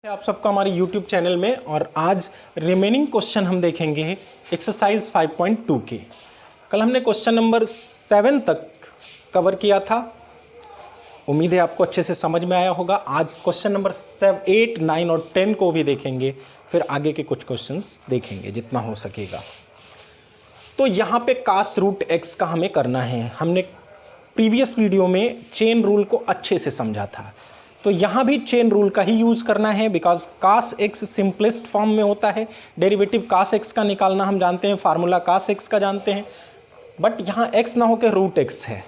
आप सबका हमारे YouTube चैनल में। और आज रिमेनिंग क्वेश्चन हम देखेंगे एक्सरसाइज 5.2 के। कल हमने क्वेश्चन नंबर 7 तक कवर किया था, उम्मीद है आपको अच्छे से समझ में आया होगा। आज क्वेश्चन नंबर 7, 8, 9 और 10 को भी देखेंगे, फिर आगे के कुछ क्वेश्चंस देखेंगे जितना हो सकेगा। तो यहाँ पे कास रूट एक्स का हमें करना है। हमने प्रीवियस वीडियो में चेन रूल को अच्छे से समझा था, तो यहाँ भी चेन रूल का ही यूज़ करना है, because cos x simplest form में होता है। डेरिवेटिव कास एक्स का निकालना हम जानते हैं, फार्मूला कास एक्स का जानते हैं, बट यहाँ एक्स ना होकर रूट एक्स है।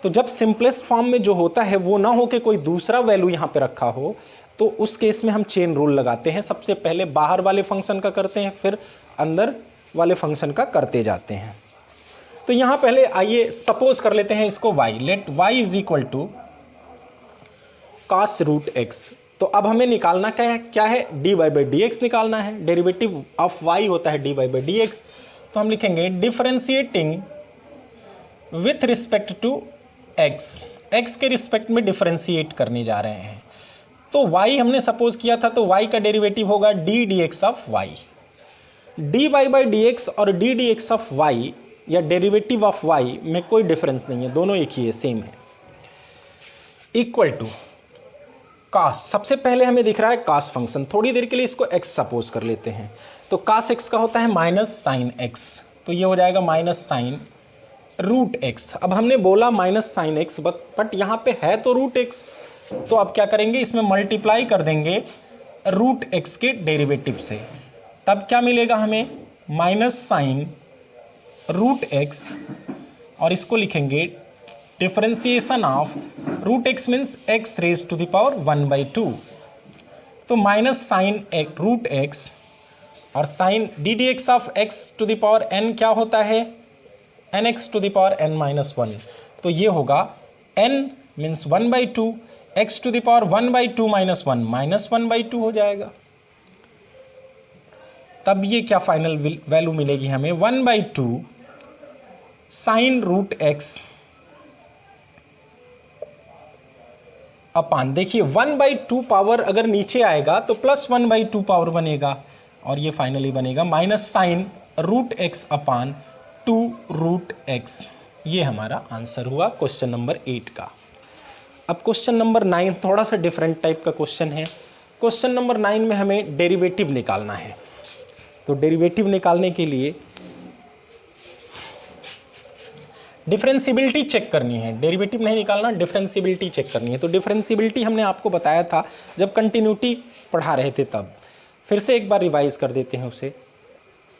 तो जब सिंपलेस्ट फॉर्म में जो होता है वो ना होकर कोई दूसरा वैल्यू यहाँ पे रखा हो, तो उस केस में हम चेन रूल लगाते हैं। सबसे पहले बाहर वाले फंक्शन का करते हैं, फिर अंदर वाले फंक्शन का करते जाते हैं। तो यहाँ पहले आइए सपोज कर लेते हैं इसको y, let y is equal to cos root x. तो अब हमें निकालना क्या है dy बाई डी एक्स निकालना है। डेरिवेटिव ऑफ y होता है dy बाई डी एक्स। तो हम लिखेंगे differentiating with respect to x के रिस्पेक्ट में डिफरेंशिएट करने जा रहे हैं। तो y हमने सपोज किया था, तो y का डेरिवेटिव होगा D D x of Y. D Y by D X और D D x of Y या डेरिवेटिव ऑफ y में कोई डिफरेंस नहीं है, दोनों एक ही है, सेम है। इक्वल टू कास, सबसे पहले हमें दिख रहा है कास फंक्शन, थोड़ी देर के लिए इसको x सपोज कर लेते हैं। तो कास x का होता है माइनस साइन x, तो ये हो जाएगा माइनस साइन रूट x। अब हमने बोला माइनस साइन x बस, बट यहाँ पे है तो रूट x, तो अब क्या करेंगे, इसमें मल्टीप्लाई कर देंगे रूट x के डेरिवेटिव से। तब क्या मिलेगा हमें, माइनस साइन रूट x, और इसको लिखेंगे differentiation of root x means x raise to the power 1/2। तो माइनस साइन रूट एक्स और sign d D x of x to the power n क्या होता है, n x to the power n minus 1। तो ये होगा n means 1/2, x to the power 1/2 minus 1 minus 1/2 हो जाएगा। तब ये क्या फाइनल वैल्यू मिलेगी हमें, 1/2 साइन रूट एक्स अपान, देखिए 1/2 पावर अगर नीचे आएगा तो प्लस 1/2 पावर बनेगा, और ये फाइनली बनेगा माइनस साइन रूट एक्स अपान 2 रूट एक्स। ये हमारा आंसर हुआ क्वेश्चन नंबर 8 का। अब क्वेश्चन नंबर 9 थोड़ा सा डिफरेंट टाइप का क्वेश्चन है। क्वेश्चन नंबर 9 में हमें डेरिवेटिव निकालना है। तो डेरिवेटिव निकालने के लिए डिफरेंशियबिलिटी चेक करनी है, डेरिवेटिव नहीं निकालना, डिफरेंशियबिलिटी चेक करनी है। तो डिफरेंशियबिलिटी हमने आपको बताया था जब कंटिन्यूटी पढ़ा रहे थे, तब फिर से एक बार रिवाइज कर देते हैं उसे।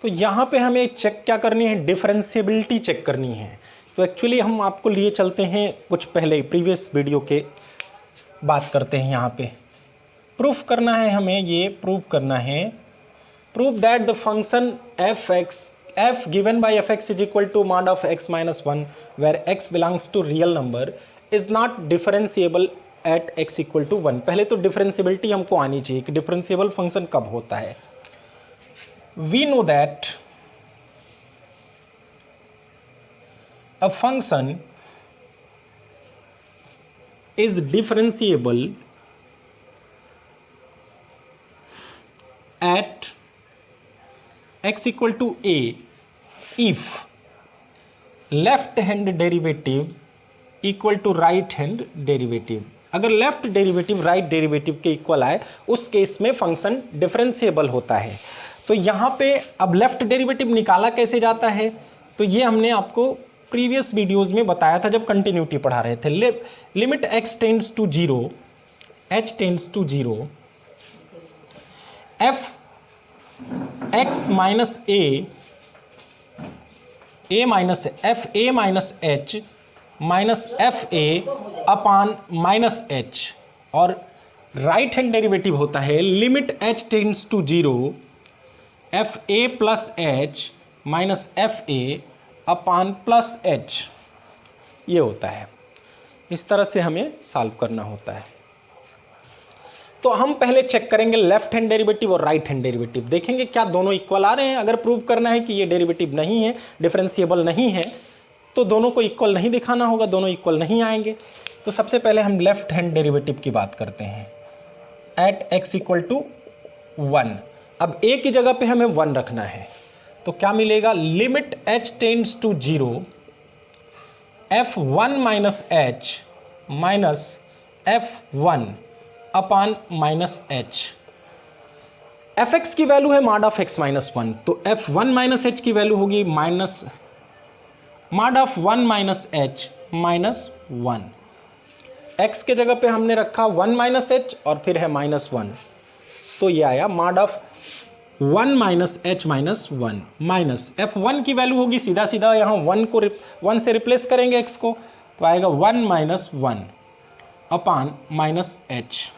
तो यहाँ पे हमें चेक क्या करनी है, डिफरेंशियबिलिटी चेक करनी है। तो एक्चुअली हम आपको लिए चलते हैं कुछ पहले प्रीवियस वीडियो के, बात करते हैं यहाँ पे। प्रूफ करना है हमें, ये प्रूफ करना है, proof that the function f given by fx is equal to mod of x minus 1 where x belongs to real number is not differentiable at x equal to 1। पहले तो डिफरेंशियबिलिटी हमको आनी चाहिए कि डिफरेंशिएबल फंक्शन कब होता है। We know that a function is differentiable at x equal to a if left hand derivative equal to right hand derivative. अगर लेफ्ट डेरिवेटिव राइट डेरिवेटिव के इक्वल आए, उस केस में फंक्शन डिफरेंशिएबल होता है। तो यहाँ पे अब लेफ्ट डेरिवेटिव निकाला कैसे जाता है, तो ये हमने आपको प्रीवियस वीडियोस में बताया था जब कंटिन्यूटी पढ़ा रहे थे। Limit x tends to 0, h tends to 0, f x minus a minus f a minus h minus f a upon minus h, और राइट हैंड डेरिवेटिव होता है limit h tends to 0 f a plus h minus f a upon plus h। ये होता है, इस तरह से हमें सॉल्व करना होता है। तो हम पहले चेक करेंगे लेफ्ट हैंड डेरिवेटिव और राइट हैंड डेरिवेटिव, देखेंगे क्या दोनों इक्वल आ रहे हैं। अगर प्रूव करना है कि ये डेरिवेटिव नहीं है, डिफरेंशिएबल नहीं है, तो दोनों को इक्वल नहीं दिखाना होगा, दोनों इक्वल नहीं आएंगे। तो सबसे पहले हम लेफ्ट हैंड डेरिवेटिव की बात करते हैं। At x equal to 1। अब ए की जगह पे हमें 1 रखना है, तो क्या मिलेगा, limit h tends to 0 f1 minus h minus f1 upon minus h. F x की वैल्यू है मॉड ऑफ एक्स माइनस 1, तो f1 माइनस एच की वैल्यू होगी minus mod of 1 minus h minus 1। X के जगह पे हमने रखा 1 माइनस एच और फिर है माइनस 1, तो ये आया mod of 1 minus h minus 1 minus f1 की वैल्यू होगी सीधा सीधा यहाँ 1 से रिप्लेस करेंगे एक्स को, तो आएगा 1 माइनस 1 अपान माइनस एच।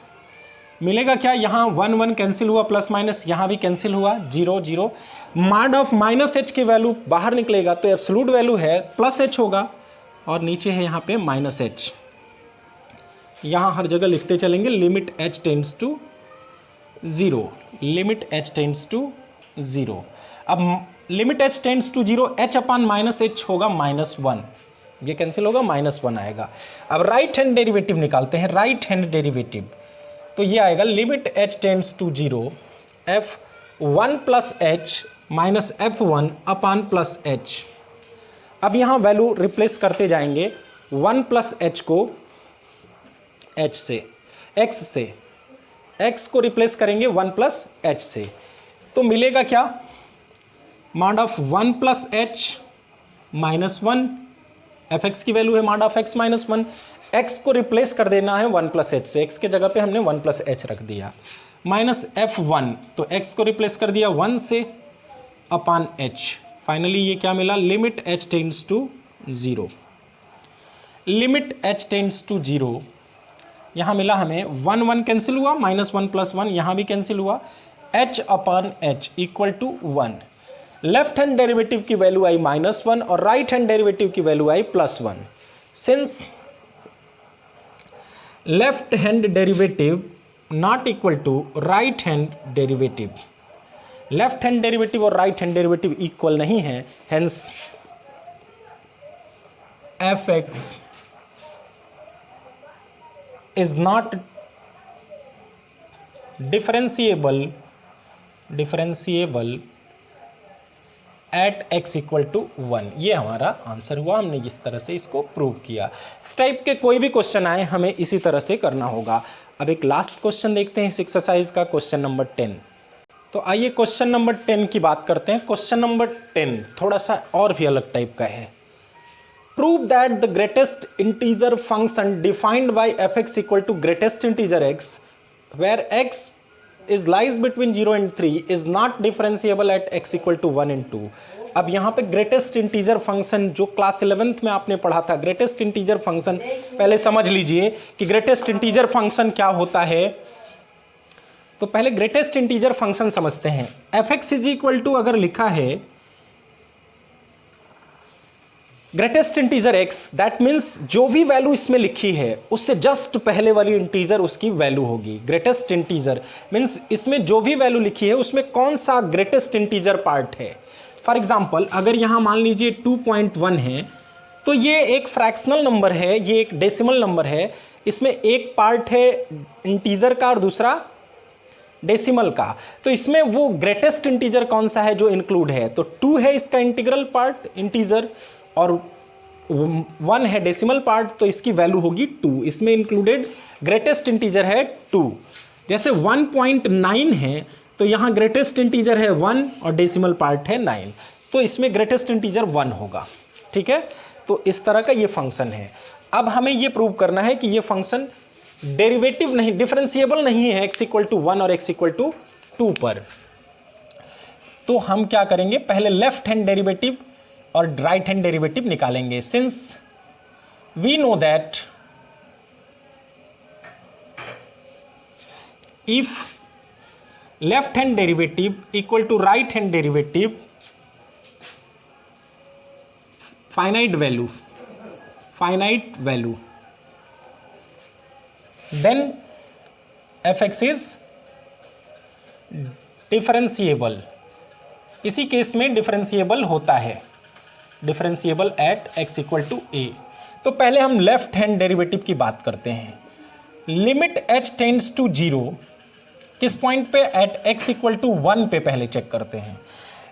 मिलेगा क्या, यहाँ 1 1 कैंसिल हुआ, प्लस माइनस यहाँ भी कैंसिल हुआ, 0 0। मॉड ऑफ माइनस एच की वैल्यू बाहर निकलेगा तो एब्सोल्यूट वैल्यू है प्लस एच होगा, और नीचे है यहाँ पे माइनस एच। यहाँ हर जगह लिखते चलेंगे limit h tends to 0, limit h tends to 0। अब limit h tends to 0, h upon minus h होगा माइनस 1, ये कैंसिल होगा, माइनस 1 आएगा। अब राइट हैंड डेरिवेटिव निकालते हैं, राइट हैंड डेरिवेटिव, तो ये आएगा limit h tends to 0 f1 plus h minus f1 upon plus h. अब यहाँ वैल्यू रिप्लेस करते जाएंगे, 1 प्लस एच को h से, x से, x को रिप्लेस करेंगे 1 प्लस एच से, तो मिलेगा क्या, mod of 1 plus h minus 1, f x की वैल्यू है mod of x minus 1, x को रिप्लेस कर देना है 1 प्लस एच से, x के जगह पे हमने 1 प्लस एच रख दिया, माइनस f1, तो x को रिप्लेस कर दिया 1 से अपान h। फाइनली ये क्या मिला, limit h tends to 0, limit h tends to 0। यहाँ मिला हमें 1 1 कैंसिल हुआ, माइनस 1 प्लस 1 यहाँ भी कैंसिल हुआ, h upon h equal to 1। Left hand derivative की वैल्यू आई माइनस 1 और राइट हैंड डेरिवेटिव की वैल्यू आई plus 1। Since left hand derivative not equal to right hand derivative, left hand derivative और right hand derivative equal नहीं है, hence f x is not differentiable at x equal to 1। ये हमारा answer हुआ, हमने जिस तरह से इसको प्रूव किया। इस टाइप के कोई भी क्वेश्चन आए हमें इसी तरह से करना होगा। अब एक लास्ट क्वेश्चन देखते हैं इस एक्सरसाइज का, क्वेश्चन नंबर 10। तो आइए क्वेश्चन नंबर 10 की बात करते हैं। क्वेश्चन नंबर 10 थोड़ा सा और भी अलग टाइप का है। Prove that the greatest integer function defined by f x equal to greatest integer x where x is lies between 0 and 3 is not differentiable at x equal to 1 and 2। अब यहाँ पे ग्रेटेस्ट इंटीजर फंक्शन जो class 11th में आपने पढ़ा था, greatest integer function पहले समझ लीजिए कि ग्रेटेस्ट इंटीजर फंक्शन क्या होता है। तो पहले ग्रेटेस्ट इंटीजर फंक्शन समझते हैं। F x is equal to अगर लिखा है greatest integer x, that means जो भी वैल्यू इसमें लिखी है उससे जस्ट पहले वाली इंटीजर उसकी वैल्यू होगी। ग्रेटेस्ट इंटीजर मीन्स इसमें जो भी वैल्यू लिखी है उसमें कौन सा ग्रेटेस्ट इंटीजर पार्ट है। फॉर एग्जांपल अगर यहाँ मान लीजिए 2.1 है तो ये एक फ्रैक्शनल नंबर है, ये एक डेसिमल नंबर है, इसमें एक पार्ट है इंटीजर का और दूसरा डेसिमल का। तो इसमें वो ग्रेटेस्ट इंटीजर कौन सा है जो इंक्लूड है, तो 2 है इसका इंटीग्रल पार्ट इंटीजर और 1 है डेसिमल पार्ट, तो इसकी वैल्यू होगी 2। इसमें इंक्लूडेड ग्रेटेस्ट इंटीजर है 2। जैसे 1.9 है तो यहाँ ग्रेटेस्ट इंटीजर है 1 और डेसिमल पार्ट है 9, तो इसमें ग्रेटेस्ट इंटीजर 1 होगा। ठीक है, तो इस तरह का ये फंक्शन है। अब हमें ये प्रूव करना है कि ये फंक्शन डेरिवेटिव नहीं, डिफरेंशिएबल नहीं है x इक्वल टू 1 और x इक्वल टू 2 पर। तो हम क्या करेंगे, पहले लेफ्ट हैंड डेरिवेटिव और राइट हैंड डेरिवेटिव निकालेंगे। Since we know that if left hand derivative equal to right hand derivative finite value then f x is differentiable. इसी केस में डिफरेंशिएबल होता है, differentiable at x equal to a। तो पहले हम left hand derivative की बात करते हैं। लिमिट h टेंड्स टू 0 किस पॉइंट पे? एट x इक्वल टू 1 पे पहले चेक करते हैं।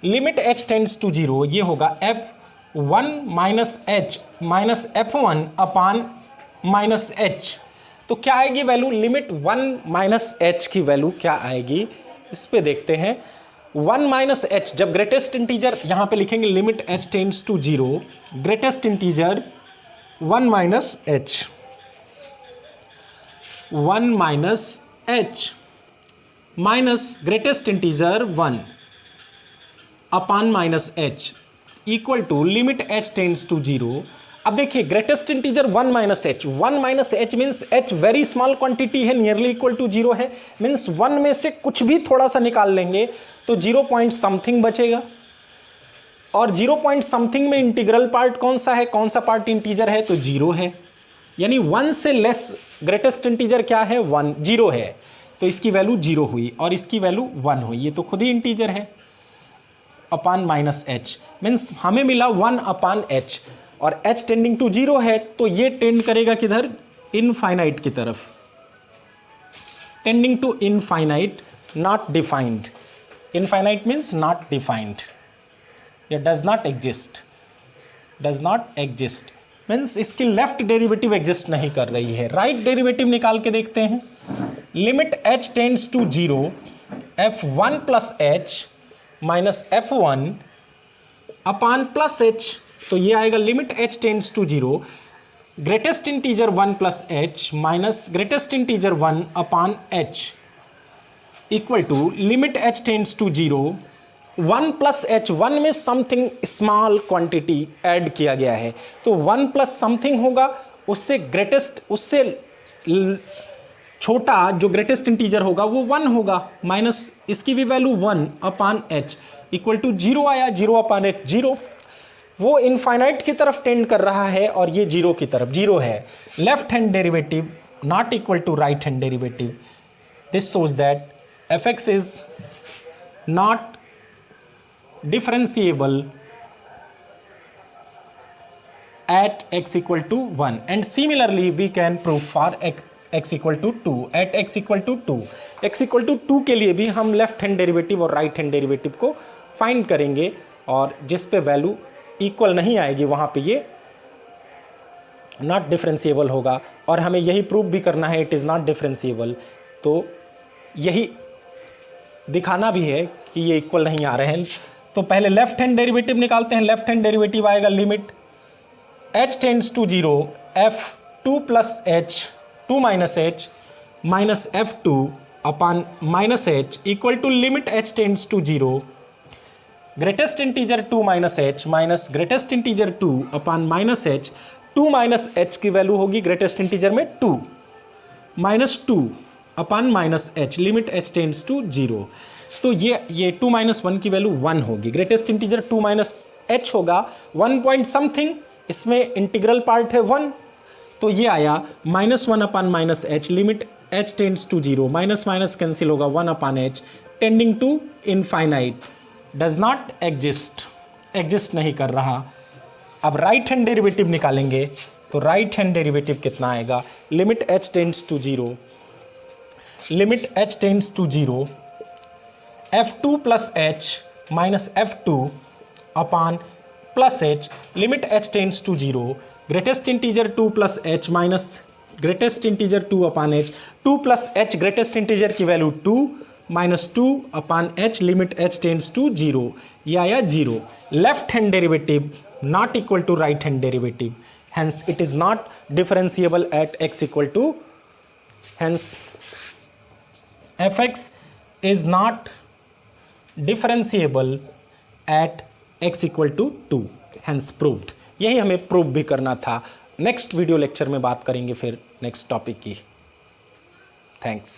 लिमिट h टेंड्स टू 0, ये होगा f1 minus h minus f1 upon minus h। तो क्या आएगी वैल्यू? लिमिट 1 माइनस h की वैल्यू क्या आएगी इस पे देखते हैं। 1 माइनस h, जब ग्रेटेस्ट इंटीजर यहाँ पे लिखेंगे limit h tends to 0, greatest integer 1 minus h, 1 minus h minus greatest integer 1 upon minus h equal to limit h tends to 0। अब देखिए greatest integer 1 minus h, 1 minus h means h very small quantity है, nearly equal to 0 है, means 1 में से कुछ भी थोड़ा सा निकाल लेंगे तो 0 पॉइंट समथिंग बचेगा। और 0 पॉइंट समथिंग में इंटीग्रल पार्ट कौन सा है? कौन सा पार्ट इंटीजर है? तो 0 है, यानी 1 से लेस ग्रेटेस्ट इंटीजर क्या है? 1, 0 है, तो इसकी वैल्यू 0 हुई और इसकी वैल्यू 1 हुई, ये तो खुद ही इंटीजर है। अपान माइनस h मीन्स हमें मिला 1 अपान h, और h टेंडिंग टू 0 है तो ये टेंड करेगा किधर? इनफाइनाइट की तरफ, tending to infinite, not defined. Infinite means not defined, ये does not exist, does not exist means इसकी लेफ्ट डेरिवेटिव एग्जिस्ट नहीं कर रही है। राइट डेरिवेटिव निकाल के देखते हैं। Limit h tends to 0, f1 plus h minus f1 upon plus h, तो ये आएगा limit h tends to 0, greatest integer 1 plus h minus greatest integer 1 upon h equal to limit h tends to 0, 1 plus h, 1 में something small quantity add किया गया है, तो 1 plus something होगा, उससे ग्रेटेस्ट, उससे छोटा जो ग्रेटेस्ट इंटीजर होगा वो 1 होगा, माइनस इसकी भी value 1 upon h equal to 0 आया, 0 अपान h 0। वो इनफाइनाइट की तरफ टेंड कर रहा है और ये 0 की तरफ, 0 है। Left hand derivative not equal to right hand derivative, this shows that fx is not differentiable at x equal to 1, and similarly we can prove for x equal to 2 at x equal to 2, x equal to 2 के लिए भी हम left hand derivative और right hand derivative को find करेंगे, और जिस पे वैल्यू इक्वल नहीं आएगी वहाँ पे ये नॉट डिफरेंशिएबल होगा, और हमें यही प्रूव भी करना है, इट इज़ नॉट डिफरेंशिएबल। तो यही दिखाना भी है कि ये इक्वल नहीं आ रहे हैं। तो पहले लेफ्ट हैंड डेरिवेटिव निकालते हैं। लेफ्ट हैंड डेरिवेटिव आएगा limit h tends to 0, f2 plus h 2 minus h minus f2 upon minus h equal to limit h tends to 0, greatest integer 2 minus h minus greatest integer 2 upon minus h। 2 minus h की value होगी greatest integer में 2, minus 2 upon minus h, limit h tends to 0। तो ये 2 minus 1 की value 1 होगी, greatest integer 2 minus h होगा, 1 point something, इसमें integral part है 1, तो ये आया minus 1 upon minus h, limit h tends to 0, minus minus cancel होगा, 1 upon h tending to infinite, does not exist, exist नहीं कर रहा। अब राइट हैंड डेरिवेटिव निकालेंगे, तो राइट हैंड डेरिवेटिव कितना आएगा? Limit h tends to 0, limit h tends to 0, f2 plus h minus f2 upon plus h, limit h tends to 0, greatest integer 2 plus h minus greatest integer 2 upon h, 2 plus h greatest integer की value 2 minus 2 upon h, limit h tends to 0, ये आया 0। Left hand derivative not equal to right hand derivative, hence it is not differentiable at x equal to, hence fx is not differentiable at x equal to 2, hence proved। यही हमें prove भी करना था। Next video lecture में बात करेंगे फिर next topic की। थैंक्स।